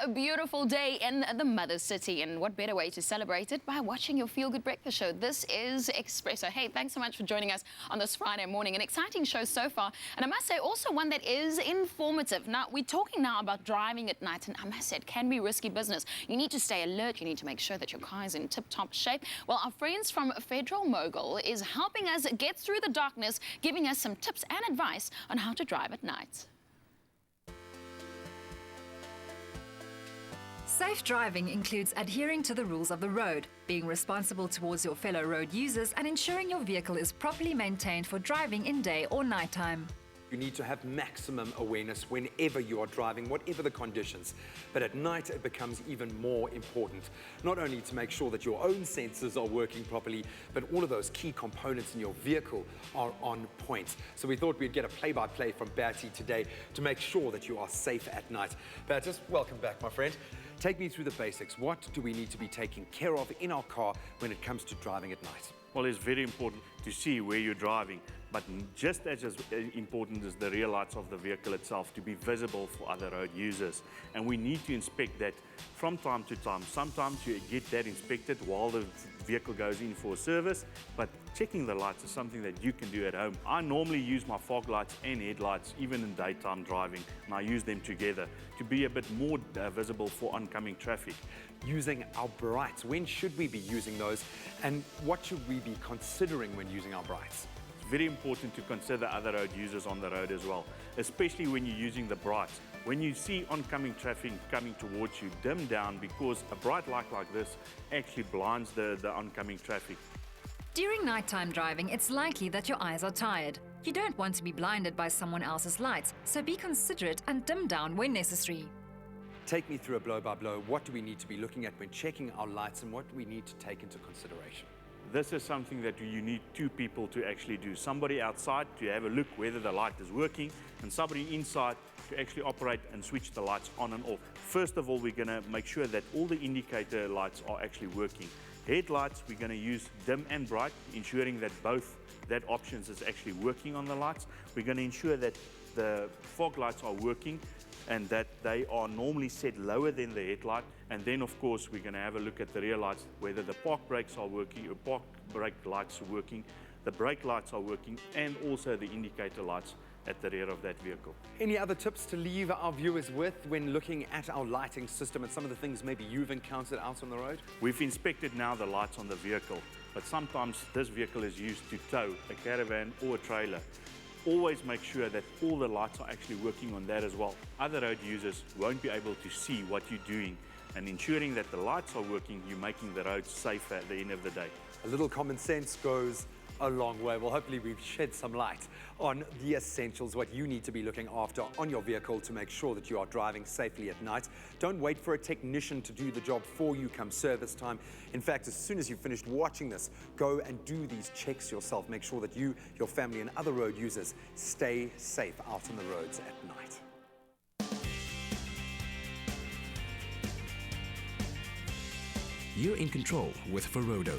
a beautiful day in the Mother City, and what better way to celebrate it by watching your feel-good breakfast show. This is Expresso. Hey, thanks so much for joining us on this Friday morning. An exciting show so far, and I must say also one that is informative. Now, we're talking now about driving at night, and I must say it can be risky business. You need to stay alert. You need to make sure that your car is in tip-top shape. Well, our friends from Federal Mogul is helping us get through the darkness, giving us some tips and advice on how to drive at night. Safe driving includes adhering to the rules of the road, being responsible towards your fellow road users, and ensuring your vehicle is properly maintained for driving in day or nighttime. You need to have maximum awareness whenever you are driving, whatever the conditions. But at night, it becomes even more important, not only to make sure that your own sensors are working properly, but all of those key components in your vehicle are on point. So we thought we'd get a play-by-play from Bertie today to make sure that you are safe at night. Bertus, welcome back, my friend. Take me through the basics. What do we need to be taking care of in our car when it comes to driving at night? Well, it's very important to see where you're driving, but just as important is the rear lights of the vehicle itself to be visible for other road users. And we need to inspect that from time to time. Sometimes you get that inspected while the vehicle goes in for a service, but checking the lights is something that you can do at home. I normally use my fog lights and headlights even in daytime driving, and I use them together to be a bit more visible for oncoming traffic. Using our brights, when should we be using those, and what should we be considering when using our brights? It's very important to consider other road users on the road as well, especially when you're using the brights. When you see oncoming traffic coming towards you, dim down, because a bright light like this actually blinds the oncoming traffic. During nighttime driving, it's likely that your eyes are tired. You don't want to be blinded by someone else's lights, so be considerate and dim down when necessary. Take me through a blow-by-blow. What do we need to be looking at when checking our lights, and what do we need to take into consideration? This is something that you need two people to actually do. Somebody outside to have a look whether the light is working, and somebody inside to actually operate and switch the lights on and off. First of all, we're going to make sure that all the indicator lights are actually working. Headlights, we're going to use dim and bright, ensuring that both that options is actually working on the lights. We're going to ensure that the fog lights are working and that they are normally set lower than the headlight. And then, of course, we're going to have a look at the rear lights, whether the park brakes are working, or park brake lights are working, the brake lights are working, and also the indicator lights at the rear of that vehicle. Any other tips to leave our viewers with when looking at our lighting system and some of the things maybe you've encountered out on the road? We've inspected now the lights on the vehicle, but sometimes this vehicle is used to tow a caravan or a trailer. Always make sure that all the lights are actually working on that as well. Other road users won't be able to see what you're doing, and ensuring that the lights are working, you're making the roads safer at the end of the day. A little common sense goes a long way. Well, hopefully we've shed some light on the essentials, what you need to be looking after on your vehicle to make sure that you are driving safely at night. Don't wait for a technician to do the job for you come service time. In fact, as soon as you've finished watching this, go and do these checks yourself. Make sure that you, your family, and other road users stay safe out on the roads at night. You're in control with Ferodo.